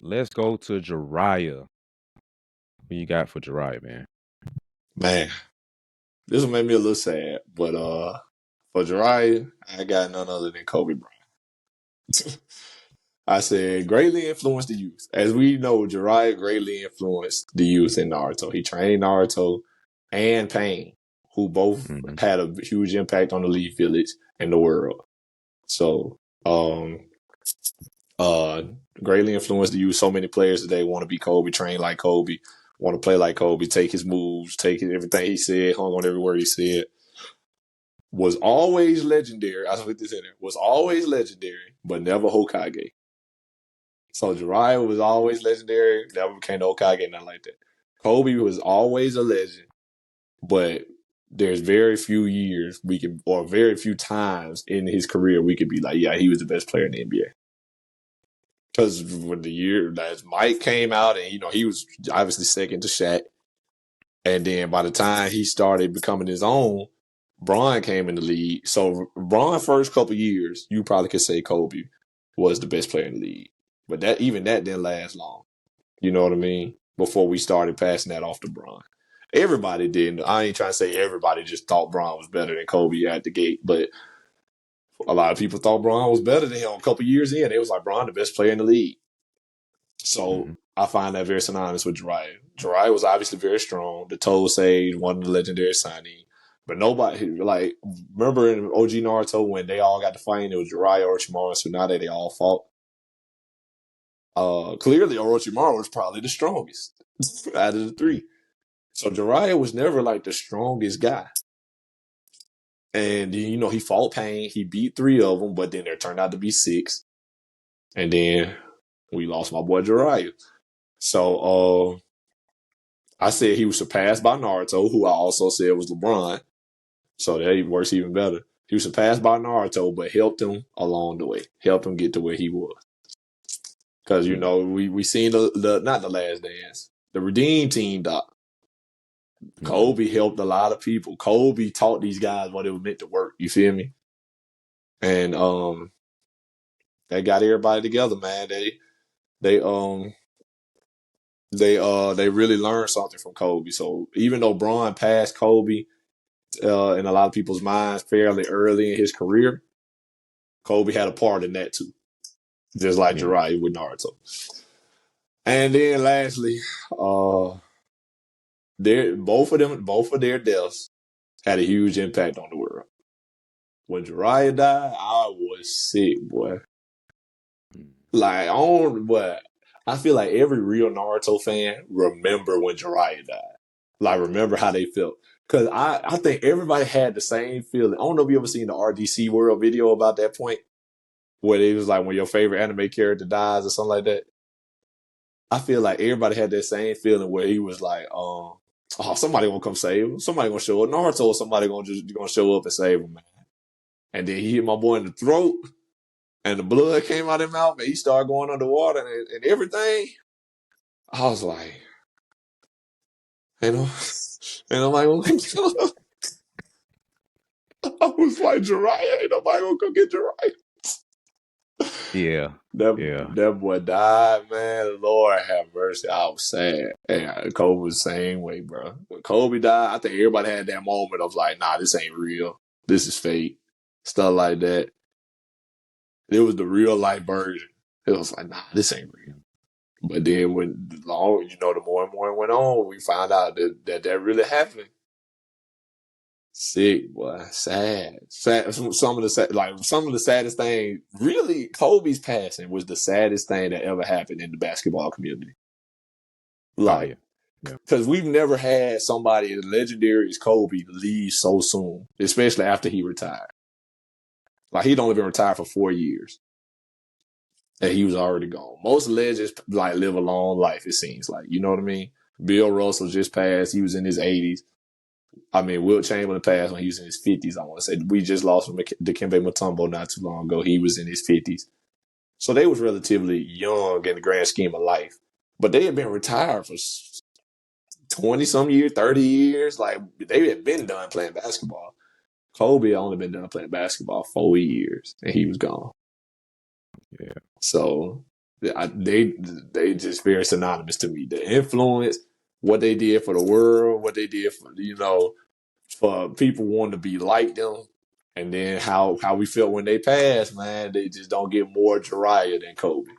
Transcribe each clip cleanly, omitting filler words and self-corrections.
Let's go to Jiraiya. What you got for Jiraiya, man? Man, this will make me a little sad, but for Jiraiya, I got none other than Kobe Bryant. I said greatly influenced the youth. As we know, Jiraiya greatly influenced the youth in Naruto. He trained Naruto and Pain, who both Hmm. had a huge impact on the Leaf Village and the world. So, uh, greatly influenced the youth. So many players today want to be Kobe, train like Kobe, want to play like Kobe, take his moves, take everything he said, hung on every word he said. Was always legendary. I put this in there. Was always legendary, but never Hokage. So Jiraiya was always legendary, never became the Hokage, nothing like that. Kobe was always a legend, but there's very few years we can, or very few times in his career we could be like, yeah, he was the best player in the NBA. Because when the year that Mike came out, and he was obviously second to Shaq, and then by the time he started becoming his own, Bron came in the league. So Bron first couple years, you probably could say Kobe was the best player in the league. But that didn't last long. You know what I mean? Before we started passing that off to Bron. Everybody didn't. I ain't trying to say everybody just thought Bron was better than Kobe at the gate, but a lot of people thought Bron was better than him a couple years in. It was like Bron the best player in the league. So Hmm. I find that very synonymous with Jiraiya. Jiraiya was obviously very strong. The Toad Sage, one of the legendary signees. But nobody, like, remember in OG Naruto when they all got to fight, it was Jiraiya, Orochimaru, and Tsunade, they all fought. Clearly Orochimaru was probably the strongest out of the three. So Jiraiya was never like the strongest guy. And he fought Pain. He beat three of them, but then there turned out to be six. And then we lost my boy Jiraiya. So I said he was surpassed by Naruto, who I also said was LeBron. So that works even better. He was surpassed by Naruto, but helped him along the way, helped him get to where he was. Because we seen the not the Last Dance, the Redeem Team doc. Hmm. Kobe helped a lot of people. Kobe taught these guys what it was meant to work. You feel me? And they got everybody together, man. They um they really learned something from Kobe. So even though Bron passed Kobe in a lot of people's minds fairly early in his career, Kobe had a part in that too, just like Yeah. Jiraiya with Naruto. And then lastly, uh, both of their deaths had a huge impact on the world. When Jiraiya died, I was sick, boy. Mm. Like, on what? I feel like every real Naruto fan remember when Jiraiya died. Like, remember how they felt. Because I think everybody had the same feeling. I don't know if you ever seen the RDC World video about that point, where it was like when your favorite anime character dies or something like that. I feel like everybody had that same feeling where he was like, oh, somebody gonna come save him. Somebody gonna show up. Naruto or somebody gonna show up and save him, man. And then he hit my boy in the throat, and the blood came out of his mouth, and he started going underwater and everything. I was like, you know, and I'm like, I was like, Jiraiya, ain't nobody gonna come get Jiraiya. Yeah. That Yeah. that boy died, man. Lord have mercy. I was sad. And Kobe was the same way, bro. When Kobe died, I think everybody had that moment of like, nah, this ain't real. This is fake. Stuff like that. It was the real life version. It was like, nah, this ain't real. But then the more and more it went on, we found out that really happened. Sick, boy. Sad. Sad. Some of the saddest thing. Really, Kobe's passing was the saddest thing that ever happened in the basketball community. Oh Like, yeah. Yeah. because we've never had somebody as legendary as Kobe leave so soon, especially after he retired. Like, he'd only been retired for 4 years, and he was already gone. Most legends like live a long life. It seems like, you know what I mean. Bill Russell just passed. He was in his 80s. I mean, Wilt Chamberlain passed when he was in his 50s, I want to say. We just lost Dikembe Mutombo not too long ago. He was in his 50s. So they was relatively young in the grand scheme of life. But they had been retired for 20 some years, 30 years. Like, they had been done playing basketball. Kobe had only been done playing basketball 4 years, and he was gone. Yeah. So They just very synonymous to me. The influence, what they did for the world, what they did for for people wanting to be like them, and then how we felt when they passed. Man, they just don't get more Jiraiya than Kobe.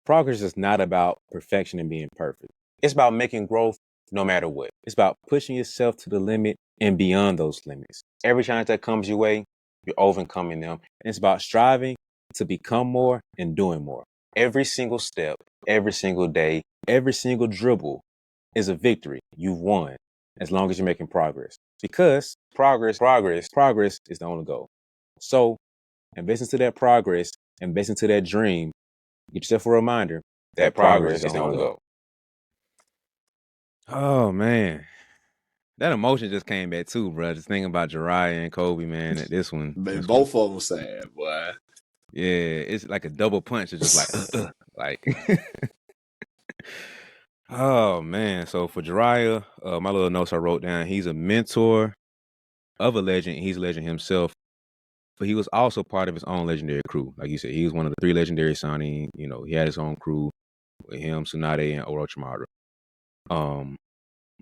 Progress is not about perfection and being perfect. It's about making growth no matter what. It's about pushing yourself to the limit and beyond those limits. Every challenge that comes your way, you're overcoming them. And it's about striving to become more and doing more. Every single step, every single day, every single dribble is a victory. You've won as long as you're making progress. Because progress is the only goal. So invest into that progress, invest into that dream. Get yourself a reminder that progress is the only goal. Oh man, that emotion just came back too, bro. Just thinking about Jiraiya and Kobe, man. At this one, Man, both of them sad, boy. yeah, it's like a double punch. It's just like, like. Oh man. So for Jiraiya, my little notes I wrote down. He's a mentor of a legend. He's a legend himself, but he was also part of his own legendary crew. Like you said, he was one of the 3 legendary Sani. You know, he had his own crew with him, Tsunade, and Orochimaru.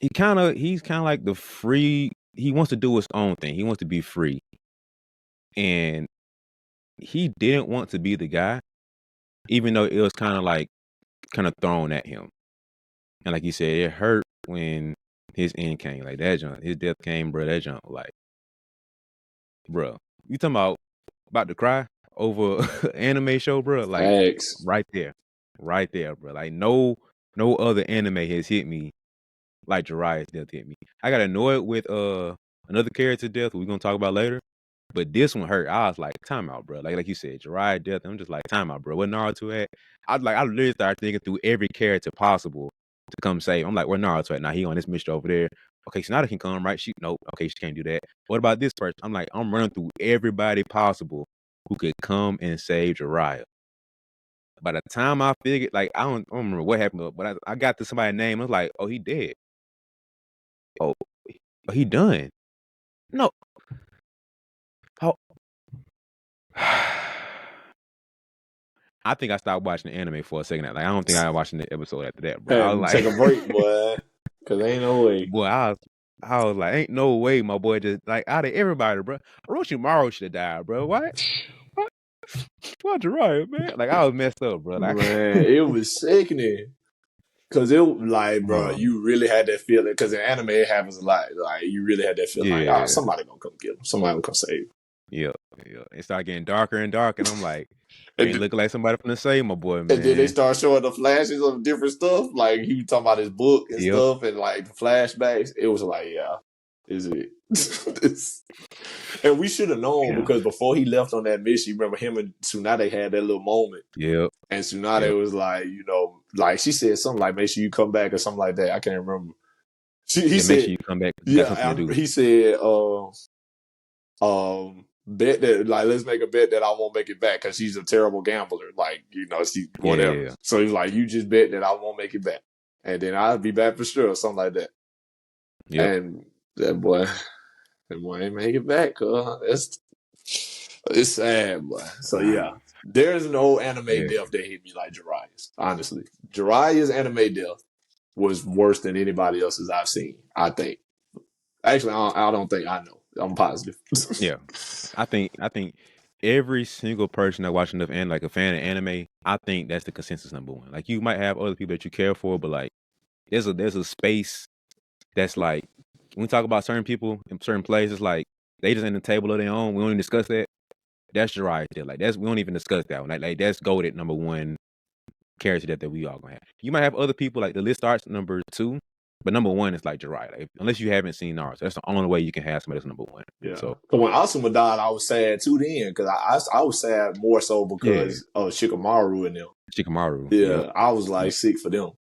He's kind of like the free. He wants to do his own thing. He wants to be free, and he didn't want to be the guy, even though it was kind of thrown at him. And like you said, it hurt when his end came. Like that junk, his death came, bro. That junk, like, bro, you talking about to cry over anime show, bro? Like Thanks. right there, bro. Like no other anime has hit me like Jiraiya's death hit me. I got annoyed with another character death we're gonna talk about later, but this one hurt. I was like, time out, bro. Like you said, Jiraiya death. I'm just like, time out, bro. Where Naruto at? I literally started thinking through every character possible to come save. I'm like, where Naruto at? Now he on this mission over there. Okay, Sonata can come, right? Nope. Okay, she can't do that. What about this person? I'm running through everybody possible who could come and save Jiraiya. By the time I figured, like, I don't remember what happened, but I got to somebody's name. I was like, oh, he dead. Oh, he done. No. Oh. I think I stopped watching the anime for a second. Like, I don't think I was watching the episode after that, bro. I was like, take a break, boy, because ain't no way. Boy, I was like, ain't no way, my boy. Just like out of everybody, bro. Orochimaru should have died, bro. What? Why Jiraiya, man? Like I was messed up, bro. Like, Man, it was sickening. Cause it like, bro, you really had that feeling. Cause in anime it happens a lot. Like you really had that feeling, like, oh, somebody gonna come get him. Somebody gonna come save him. Yeah. It started getting darker and darker, and I'm like, you ain't looking like somebody from the same, my boy, man. And then they start showing the flashes of different stuff. Like he was talking about his book and stuff, and like the flashbacks. It was like, yeah, is it? And we should have known because before he left on that mission, you remember him and Tsunade had that little moment. Yep. And Tsunade was like, like she said something like, make sure you come back or something like that. I can't remember. He said, make sure you come back. He said, bet that, like, let's make a bet that I won't make it back because she's a terrible gambler. Like, she whatever. Yeah. So he's like, you just bet that I won't make it back. And then I'll be back for sure or something like that. Yep. And that boy ain't make it back. It's sad, boy. So yeah, there's no anime death that hit me like Jiraiya's. Honestly, Jiraiya's anime death was worse than anybody else's I've seen. I think. Actually, I don't think I know. I'm positive. Yeah, I think every single person that watching enough and like a fan of anime, I think that's the consensus number one. Like you might have other people that you care for, but like there's a space that's like when we talk about certain people in certain places, like they just in the table of their own. We don't even discuss that. That's Jiraiya death. Like we don't even discuss that one. Like that's goated number one character that we all gonna have. You might have other people like the list starts number 2, but number 1 is like Jiraiya. Like, unless you haven't seen Naruto, that's the only way you can have somebody that's number 1. Yeah. So when Asuma died, I was sad too then because I was sad more so because of Shikamaru and them. Shikamaru. Yeah, I was like sick for them.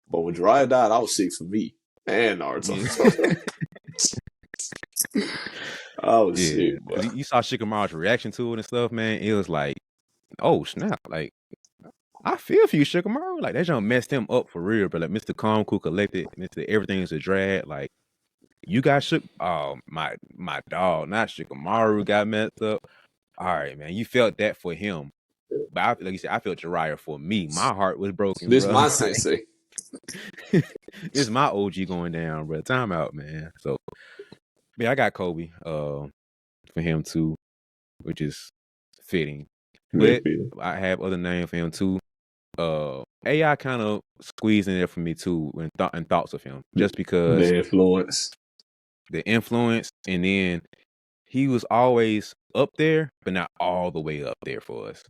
But when Jiraiya died, I was sick for me and Naruto. I was sick, boy. You saw Shikamaru's reaction to it and stuff, man. It was like, oh snap! Like I feel for you, Shikamaru. Like that jump messed him up for real, but like Mr. Calm, Cool, Collected, Mr. Everything is a drag. Like you got shook. Oh my dog, not Shikamaru got messed up. All right, man. You felt that for him, But like you said, I felt Jiraiya for me. My heart was broken, This bro. my Like, sensei. this is my OG going down, bro. Time out, man. So yeah, I got Kobe for him too, which is fitting. But I have other names for him too. AI kind of squeezed in there for me too, and thoughts of him, just because The influence. the influence, and then he was always up there, but not all the way up there for us.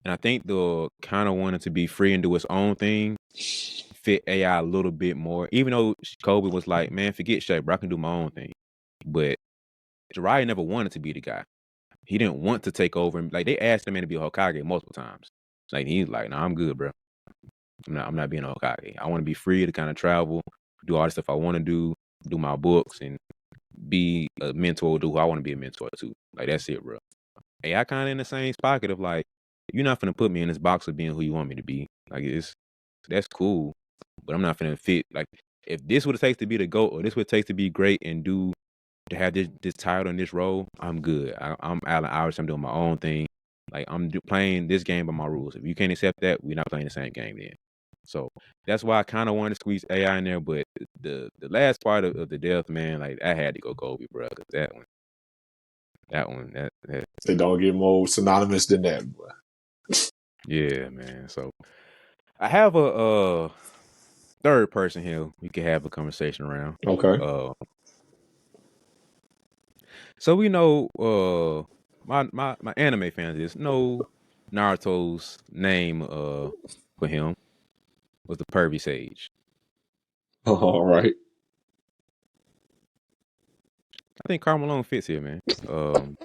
And I think the kind of wanted to be free and do his own thing fit AI a little bit more. Even though Kobe was like, man, forget Shaq, bro, I can do my own thing. But Jiraiya never wanted to be the guy. He didn't want to take over. Like, they asked the man to be a Hokage multiple times. Like, he's like, nah, I'm good, bro. I'm not being a Hokage. I want to be free to kind of travel, do all the stuff I want to do my books, and be a mentor to who I want to be a mentor to. Like, that's it, bro. Hey, I kind of in the same pocket of like, you're not finna put me in this box of being who you want me to be. Like, that's cool, but I'm not finna fit. Like, if this what it takes to be the GOAT, or this what it takes to be great and to have this title and this role, I'm good. I'm Allen Iverson. I'm doing my own thing. Like, I'm playing this game by my rules. If you can't accept that, we're not playing the same game then. So that's why I kind of wanted to squeeze AI in there. But the last part of the death, man, like, I had to go Kobe, bro. Cause that They don't get more synonymous than that, boy. yeah, man. So I have a third person here we can have a conversation around. Okay. So we know my anime fans know Naruto's name for him was the Pervy Sage. All right. I think Karl Malone fits here, man. Oh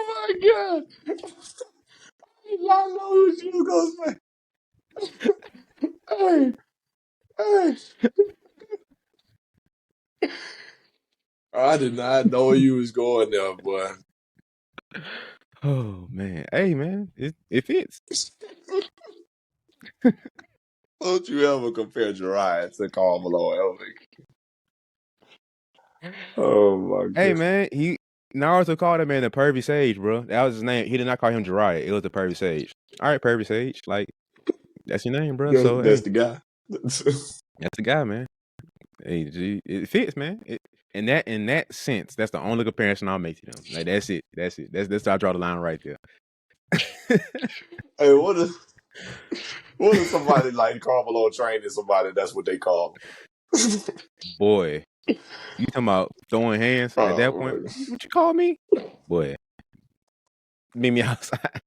my god! I know what you was gonna say. Hey, I did not know you was going there, boy. Oh man, hey man, it fits. Don't you ever compare Jiraiya to Karl Malone ever? Oh my Hey god! man, Naruto called that man the Pervy Sage, bro. That was his name. He did not call him Jiraiya. It was the Pervy Sage. All right, Pervy Sage. Like, that's your name, bro. So That's hey, the guy. that's the guy, man. Hey, it fits, man. In that sense, that's the only comparison I'll make to them. Like, that's it. That's how I draw the line right there. Hey, what if somebody like Karl Malone training somebody? That's what they call him. Boy, you talking about throwing hands at that point? What you call me? Boy, meet me outside.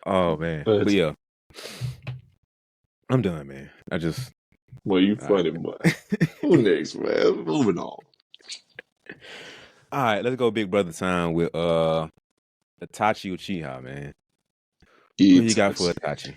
Oh man, but yeah, I'm done, man. I just Well, you funny, boy. Who next, man? Moving on. All right, let's go big brother time with Itachi Uchiha, man. Who you got for Itachi?